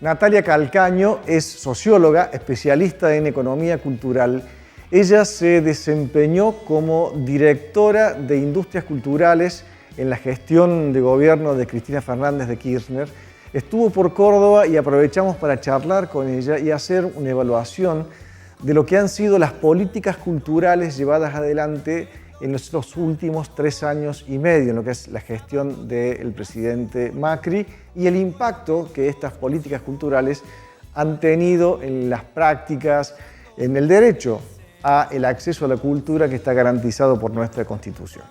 Natalia Calcaño es socióloga, especialista en economía cultural. Ella se desempeñó como directora de Industrias Culturales en la gestión de gobierno de Cristina Fernández de Kirchner. Estuvo por Córdoba y aprovechamos para charlar con ella y hacer una evaluación de lo que han sido las políticas culturales llevadas adelante en los últimos 3 años y medio, en lo que es la gestión del presidente Macri y el impacto que estas políticas culturales han tenido en las prácticas, en el derecho al acceso a la cultura que está garantizado por nuestra Constitución.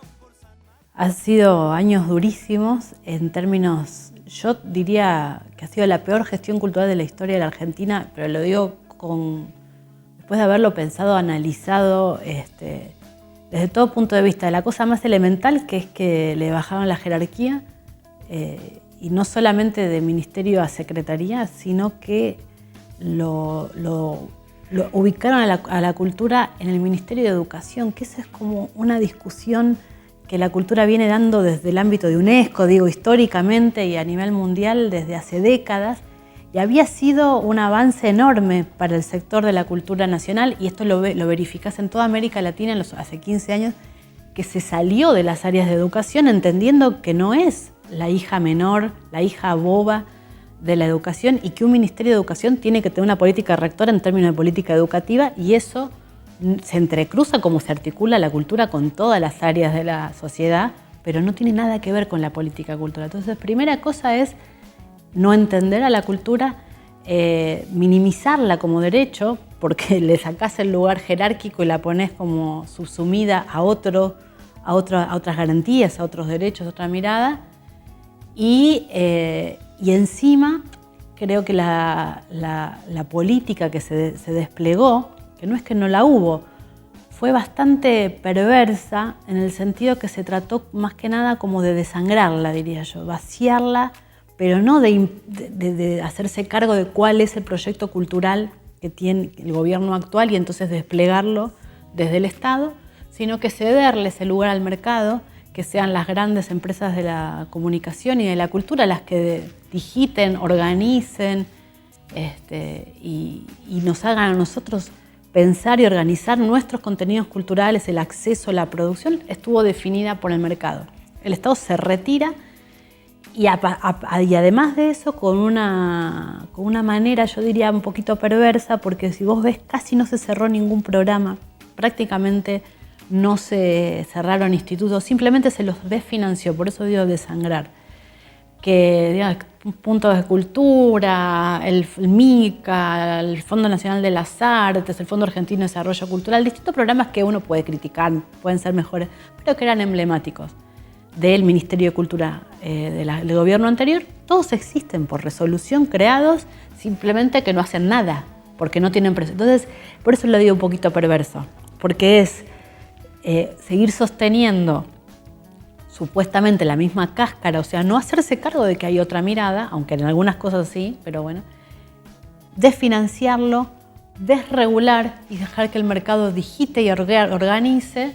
Han sido años durísimos en términos, yo diría que ha sido la peor gestión cultural de la historia de la Argentina, pero lo digo después de haberlo pensado, analizado, desde todo punto de vista, de la cosa más elemental, que es que le bajaron la jerarquía, y no solamente de ministerio a secretaría, sino que lo ubicaron a la cultura en el Ministerio de Educación, que esa es como una discusión que la cultura viene dando desde el ámbito de UNESCO, digo, históricamente y a nivel mundial desde hace décadas, y había sido un avance enorme para el sector de la cultura nacional, y esto lo verificás en toda América Latina hace 15 años, que se salió de las áreas de educación entendiendo que no es la hija menor, la hija boba de la educación, y que un Ministerio de Educación tiene que tener una política rectora en términos de política educativa, y eso se entrecruza como se articula la cultura con todas las áreas de la sociedad, pero no tiene nada que ver con la política cultural. Entonces, primera cosa es no entender a la cultura, minimizarla como derecho, porque le sacás el lugar jerárquico y la ponés como subsumida a otras garantías, a otros derechos, a otra mirada. Y encima creo que la política que se desplegó, que no es que no la hubo, fue bastante perversa en el sentido que se trató más que nada como de desangrarla, diría yo, vaciarla, pero no de hacerse cargo de cuál es el proyecto cultural que tiene el gobierno actual y entonces desplegarlo desde el Estado, sino que cederle ese lugar al mercado, que sean las grandes empresas de la comunicación y de la cultura las que digiten, organicen y nos hagan a nosotros pensar y organizar nuestros contenidos culturales. El acceso a la producción estuvo definida por el mercado. El Estado se retira y además de eso con una manera, yo diría, un poquito perversa, porque si vos ves, casi no se cerró ningún programa, prácticamente no se cerraron institutos, simplemente se los desfinanció, por eso digo desangrar. Que digamos, puntos de cultura, el MICA, el Fondo Nacional de las Artes, el Fondo Argentino de Desarrollo Cultural, distintos programas que uno puede criticar, pueden ser mejores, pero que eran emblemáticos del Ministerio de Cultura del gobierno anterior, todos existen por resolución, creados, simplemente que no hacen nada, porque no tienen presupuesto. Entonces, por eso lo digo un poquito perverso, porque es seguir sosteniendo supuestamente la misma cáscara, o sea, no hacerse cargo de que hay otra mirada, aunque en algunas cosas sí, pero bueno, desfinanciarlo, desregular y dejar que el mercado digite y organice.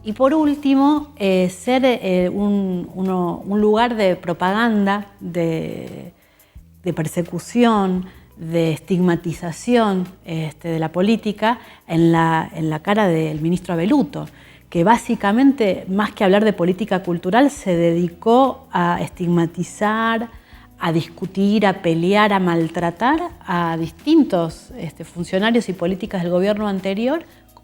Y por último, ser un lugar de propaganda, de persecución, de estigmatización de la política en la cara del ministro Abeluto, que básicamente, más que hablar de política cultural, se dedicó a estigmatizar, a discutir, a pelear, a maltratar a distintos funcionarios y políticas del gobierno anterior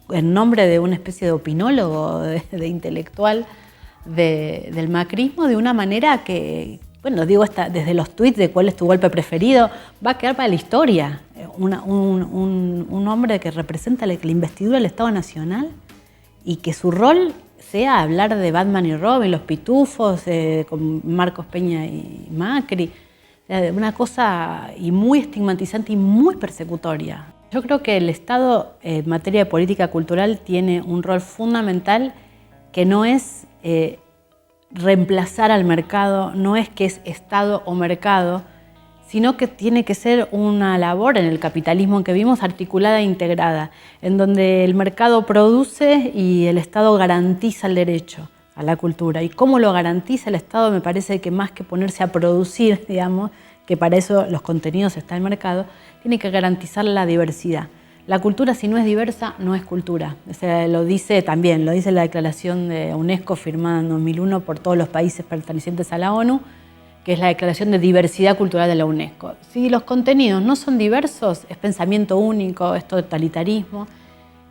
en nombre de una especie de opinólogo, de intelectual del macrismo, de una manera que, bueno, digo hasta desde los tuits de cuál es tu golpe preferido, va a quedar para la historia. Un hombre que representa la investidura del Estado Nacional y que su rol sea hablar de Batman y Robin, los pitufos, con Marcos Peña y Macri, una cosa y muy estigmatizante y muy persecutoria. Yo creo que el Estado en materia de política cultural tiene un rol fundamental que no es reemplazar al mercado, no es que es Estado o mercado, sino que tiene que ser una labor en el capitalismo que vimos articulada e integrada, en donde el mercado produce y el Estado garantiza el derecho a la cultura. ¿Y cómo lo garantiza el Estado? Me parece que más que ponerse a producir, digamos, que para eso los contenidos está el mercado, tiene que garantizar la diversidad. La cultura, si no es diversa, no es cultura. O sea, lo dice la declaración de UNESCO firmada en 2001 por todos los países pertenecientes a la ONU, que es la Declaración de Diversidad Cultural de la UNESCO. Si los contenidos no son diversos, es pensamiento único, es totalitarismo,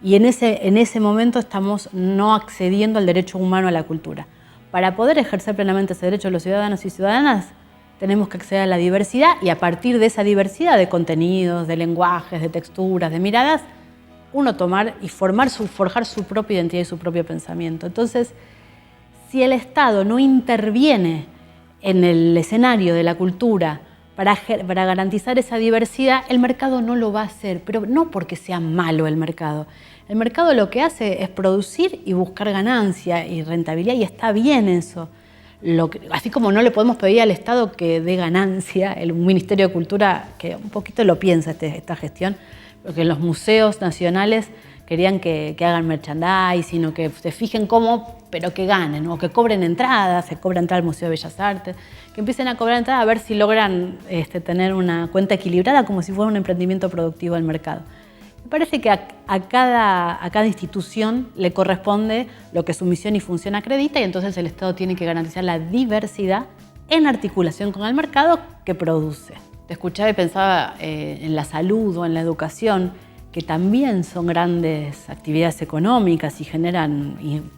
y en ese momento estamos no accediendo al derecho humano a la cultura. Para poder ejercer plenamente ese derecho los ciudadanos y ciudadanas, tenemos que acceder a la diversidad y a partir de esa diversidad de contenidos, de lenguajes, de texturas, de miradas, uno tomar y forjar su propia identidad y su propio pensamiento. Entonces, si el Estado no interviene en el escenario de la cultura para garantizar esa diversidad, el mercado no lo va a hacer, pero no porque sea malo el mercado. El mercado lo que hace es producir y buscar ganancia y rentabilidad, y está bien eso. Así como no le podemos pedir al Estado que dé ganancia, el Ministerio de Cultura, que un poquito lo piensa esta gestión, porque los museos nacionales querían que hagan merchandising, sino que se fijen cómo, pero que ganen, o que cobren entradas, se cobra entrada al Museo de Bellas Artes, que empiecen a cobrar entrada a ver si logran tener una cuenta equilibrada como si fuera un emprendimiento productivo del mercado. Me parece que a cada institución le corresponde lo que su misión y función acredita, y entonces el Estado tiene que garantizar la diversidad en articulación con el mercado que produce. Te escuchaba y pensaba en la salud o en la educación, que también son grandes actividades económicas y generan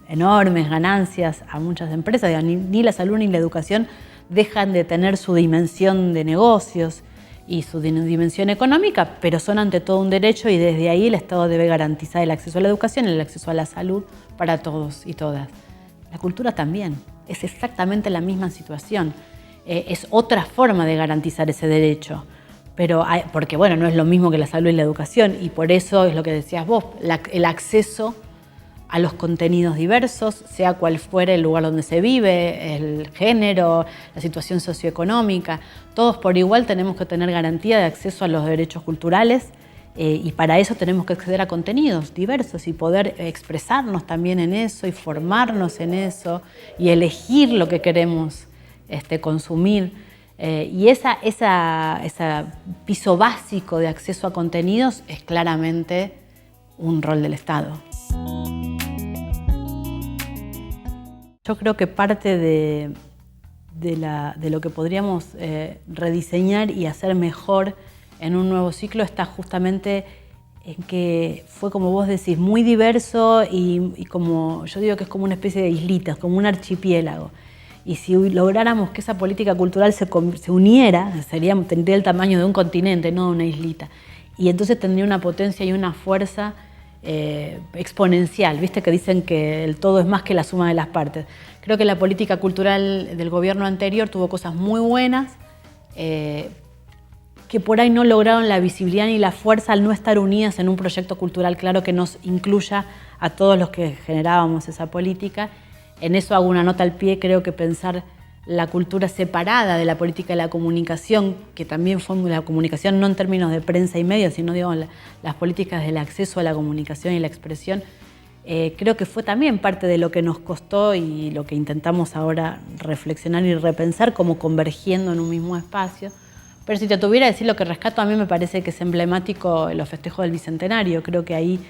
enormes ganancias a muchas empresas. Ni la salud ni la educación dejan de tener su dimensión de negocios y su dimensión económica, pero son ante todo un derecho, y desde ahí el Estado debe garantizar el acceso a la educación y el acceso a la salud para todos y todas. La cultura también, es exactamente la misma situación. Es otra forma de garantizar ese derecho, porque bueno, no es lo mismo que la salud y la educación, y por eso es lo que decías vos, el acceso a los contenidos diversos, sea cual fuera el lugar donde se vive, el género, la situación socioeconómica. Todos por igual tenemos que tener garantía de acceso a los derechos culturales, y para eso tenemos que acceder a contenidos diversos y poder expresarnos también en eso y formarnos en eso y elegir lo que queremos consumir. Y ese piso básico de acceso a contenidos es claramente un rol del Estado. Yo creo que parte de lo que podríamos rediseñar y hacer mejor en un nuevo ciclo está justamente en que fue, como vos decís, muy diverso y como yo digo que es como una especie de islitas, como un archipiélago. Y si lográramos que esa política cultural se uniera, tendría el tamaño de un continente, no de una islita. Y entonces tendría una potencia y una fuerza exponencial. Viste que dicen que el todo es más que la suma de las partes. Creo que la política cultural del gobierno anterior tuvo cosas muy buenas, que por ahí no lograron la visibilidad ni la fuerza al no estar unidas en un proyecto cultural claro que nos incluya a todos los que generábamos esa política. En eso hago una nota al pie. Creo que pensar la cultura separada de la política de la comunicación, que también fue la comunicación no en términos de prensa y medios, sino digamos, las políticas del acceso a la comunicación y la expresión, creo que fue también parte de lo que nos costó y lo que intentamos ahora reflexionar y repensar como convergiendo en un mismo espacio. Pero si te tuviera que decir lo que rescato, a mí me parece que es emblemático los festejos del Bicentenario. Creo que ahí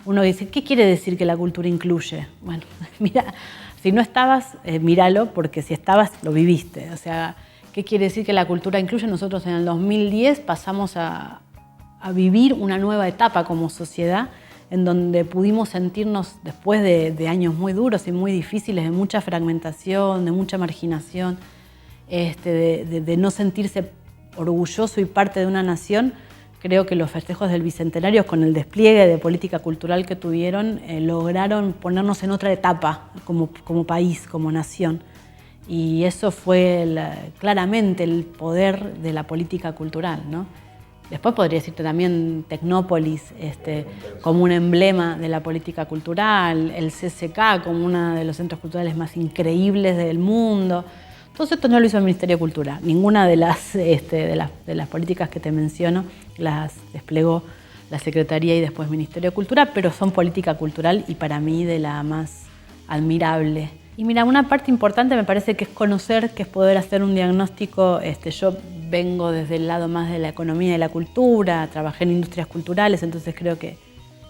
uno dice, ¿qué quiere decir que la cultura incluye? Bueno, mira, si no estabas, míralo, porque si estabas, lo viviste. O sea, ¿qué quiere decir que la cultura incluye? Nosotros en el 2010 pasamos a vivir una nueva etapa como sociedad, en donde pudimos sentirnos, después de años muy duros y muy difíciles, de mucha fragmentación, de mucha marginación, de no sentirse orgulloso y parte de una nación. Creo que los festejos del Bicentenario, con el despliegue de política cultural que tuvieron, lograron ponernos en otra etapa como país, como nación. Y eso fue claramente el poder de la política cultural, ¿no? Después podría decirte también Tecnópolis como un emblema de la política cultural, el CCK como uno de los centros culturales más increíbles del mundo. Todo esto no lo hizo el Ministerio de Cultura. Ninguna de las políticas que te menciono las desplegó la Secretaría y después Ministerio de Cultura, pero son política cultural y para mí de la más admirable Y mira, una parte importante me parece que es conocer, que es poder hacer un diagnóstico. Yo vengo desde el lado más de la economía y de la cultura, trabajé en industrias culturales, entonces creo que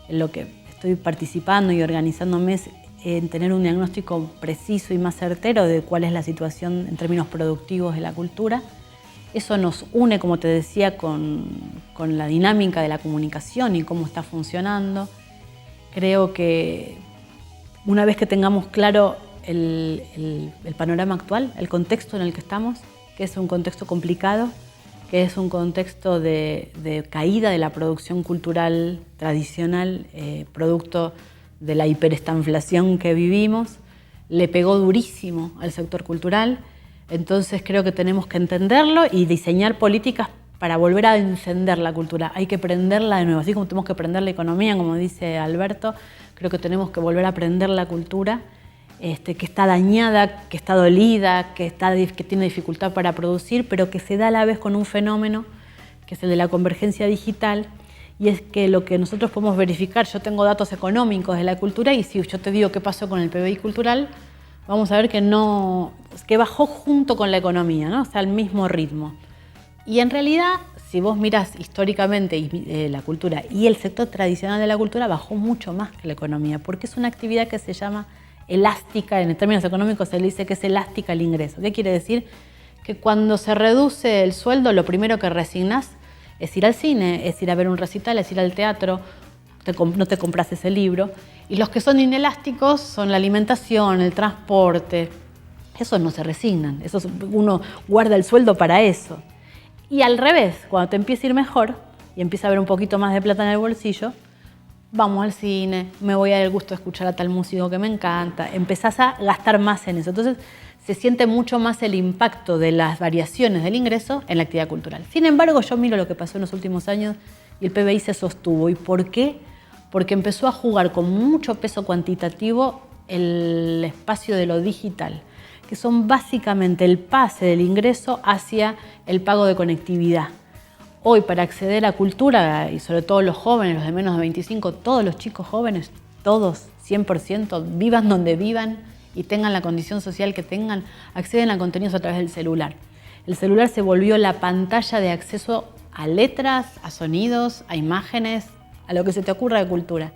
en lo que estoy participando y organizándome es en tener un diagnóstico preciso y más certero de cuál es la situación en términos productivos de la cultura. Eso nos une, como te decía, con la dinámica de la comunicación y cómo está funcionando. Creo que una vez que tengamos claro el panorama actual, el contexto en el que estamos, que es un contexto complicado, que es un contexto de caída de la producción cultural tradicional, producto de la hiperestanflación que vivimos, le pegó durísimo al sector cultural. Entonces creo que tenemos que entenderlo y diseñar políticas para volver a encender la cultura. Hay que prenderla de nuevo, así como tenemos que prender la economía, como dice Alberto, creo que tenemos que volver a prender la cultura, que está dañada, que está dolida, que tiene dificultad para producir, pero que se da a la vez con un fenómeno que es el de la convergencia digital, y es que lo que nosotros podemos verificar, yo tengo datos económicos de la cultura y si yo te digo qué pasó con el PBI cultural, vamos a ver que bajó junto con la economía, ¿no? O sea, al mismo ritmo. Y en realidad, si vos mirás históricamente la cultura y el sector tradicional de la cultura, bajó mucho más que la economía, porque es una actividad que se llama elástica, en términos económicos se le dice que es elástica el ingreso. ¿Qué quiere decir? Que cuando se reduce el sueldo, lo primero que resignás es ir al cine, es ir a ver un recital, es ir al teatro, no te compras ese libro. Y los que son inelásticos son la alimentación, el transporte. Esos no se resignan, uno guarda el sueldo para eso. Y al revés, cuando te empieza a ir mejor y empieza a haber un poquito más de plata en el bolsillo, vamos al cine, me voy a dar el gusto de escuchar a tal músico que me encanta, empezás a gastar más en eso. Entonces se siente mucho más el impacto de las variaciones del ingreso en la actividad cultural. Sin embargo, yo miro lo que pasó en los últimos años y el PBI se sostuvo. ¿Y por qué? Porque empezó a jugar con mucho peso cuantitativo el espacio de lo digital, que son básicamente el pase del ingreso hacia el pago de conectividad. Hoy, para acceder a cultura, y sobre todo los jóvenes, los de menos de 25, todos los chicos jóvenes, todos, 100%, vivan donde vivan y tengan la condición social que tengan, acceden a contenidos a través del celular. El celular se volvió la pantalla de acceso a letras, a sonidos, a imágenes, a lo que se te ocurra de cultura.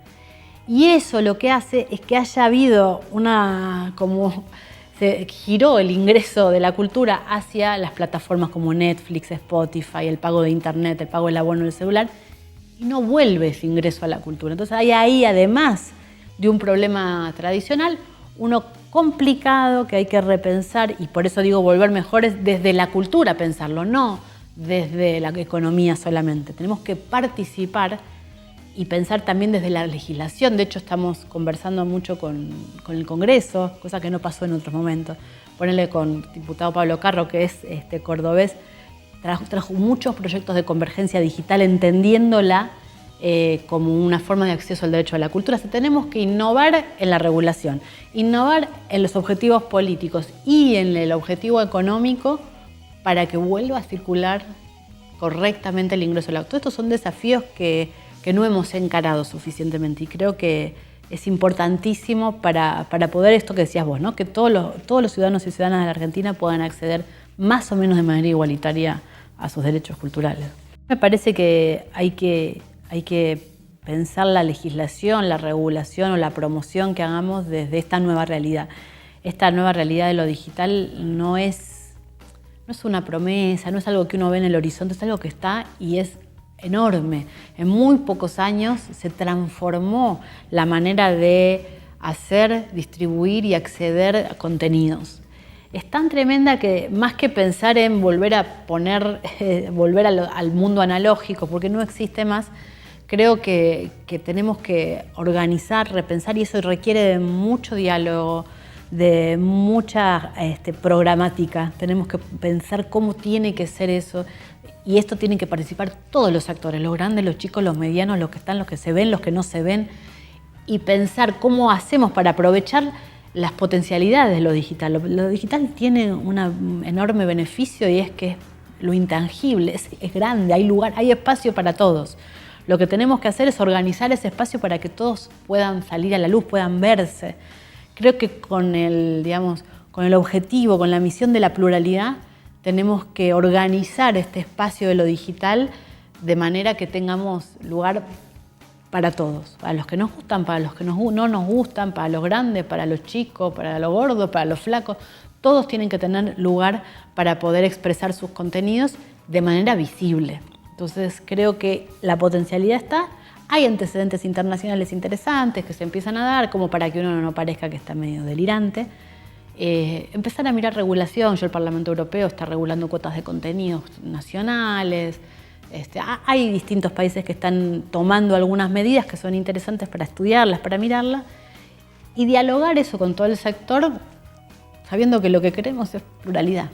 Y eso lo que hace es que haya habido se giró el ingreso de la cultura hacia las plataformas como Netflix, Spotify, el pago de internet, el pago del abono del celular, y no vuelve ese ingreso a la cultura. Entonces hay ahí, además de un problema tradicional, uno complicado que hay que repensar, y por eso digo volver mejores desde la cultura pensarlo, no desde la economía solamente. Tenemos que participar y pensar también desde la legislación. De hecho, estamos conversando mucho con el Congreso, cosa que no pasó en otros momentos. Ponele con el diputado Pablo Carro, que es cordobés, trajo muchos proyectos de convergencia digital, entendiéndola como una forma de acceso al derecho a la cultura. O sea, tenemos que innovar en la regulación, innovar en los objetivos políticos y en el objetivo económico para que vuelva a circular correctamente el ingreso al auto. Estos son desafíos que no hemos encarado suficientemente y creo que es importantísimo para poder esto que decías vos, ¿no? Que todos los ciudadanos y ciudadanas de la Argentina puedan acceder más o menos de manera igualitaria a sus derechos culturales. Me parece que hay que pensar la legislación, la regulación o la promoción que hagamos desde esta nueva realidad. Esta nueva realidad de lo digital no es una promesa, no es algo que uno ve en el horizonte, es algo que está y es enorme. En muy pocos años se transformó la manera de hacer, distribuir y acceder a contenidos. Es tan tremenda que más que pensar en volver al mundo analógico, porque no existe más, creo que tenemos que organizar, repensar, y eso requiere de mucho diálogo, de mucha programática. Tenemos que pensar cómo tiene que ser eso. Y esto tienen que participar todos los actores, los grandes, los chicos, los medianos, los que están, los que se ven, los que no se ven, y pensar cómo hacemos para aprovechar las potencialidades de lo digital. Lo digital tiene un enorme beneficio y es que lo intangible es grande, hay lugar, hay espacio para todos. Lo que tenemos que hacer es organizar ese espacio para que todos puedan salir a la luz, puedan verse, Creo que con el objetivo, con la misión de la pluralidad, tenemos que organizar este espacio de lo digital de manera que tengamos lugar para todos, para los que nos gustan, para los que no nos gustan, para los grandes, para los chicos, para los gordos, para los flacos. Todos tienen que tener lugar para poder expresar sus contenidos de manera visible. Entonces creo que la potencialidad está. Hay antecedentes internacionales interesantes que se empiezan a dar, como para que uno no parezca que está medio delirante. Empezar a mirar regulación. El Parlamento Europeo está regulando cuotas de contenidos nacionales. Hay distintos países que están tomando algunas medidas que son interesantes para estudiarlas, para mirarlas, y dialogar eso con todo el sector, sabiendo que lo que queremos es pluralidad,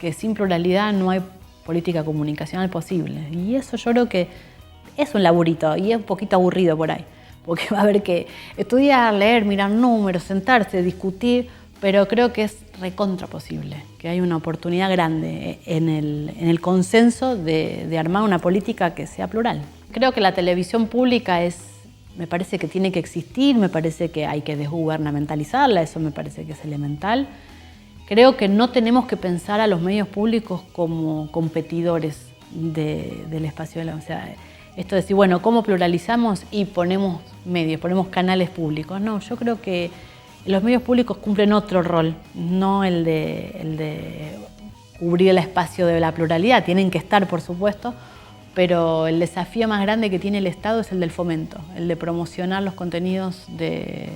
que sin pluralidad no hay política comunicacional posible. Y eso yo creo que es un laburito y es un poquito aburrido por ahí, porque va a haber que estudiar, leer, mirar números, sentarse, discutir, pero creo que es recontra posible, que hay una oportunidad grande en el consenso de armar una política que sea plural. Creo que la televisión pública me parece que tiene que existir, me parece que hay que desgubernamentalizarla, eso me parece que es elemental. Creo que no tenemos que pensar a los medios públicos como competidores del espacio de la... O sea, esto de decir, bueno, ¿cómo pluralizamos y ponemos medios, ponemos canales públicos? No, yo creo que los medios públicos cumplen otro rol, no el de cubrir el espacio de la pluralidad. Tienen que estar, por supuesto, pero el desafío más grande que tiene el Estado es el del fomento, el de promocionar los contenidos de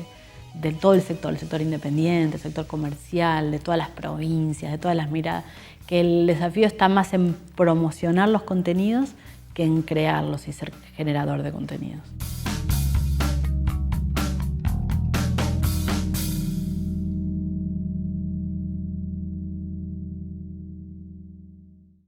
todo el sector independiente, el sector comercial, de todas las provincias, de todas las miradas, que el desafío está más en promocionar los contenidos que en crearlos y ser generador de contenidos.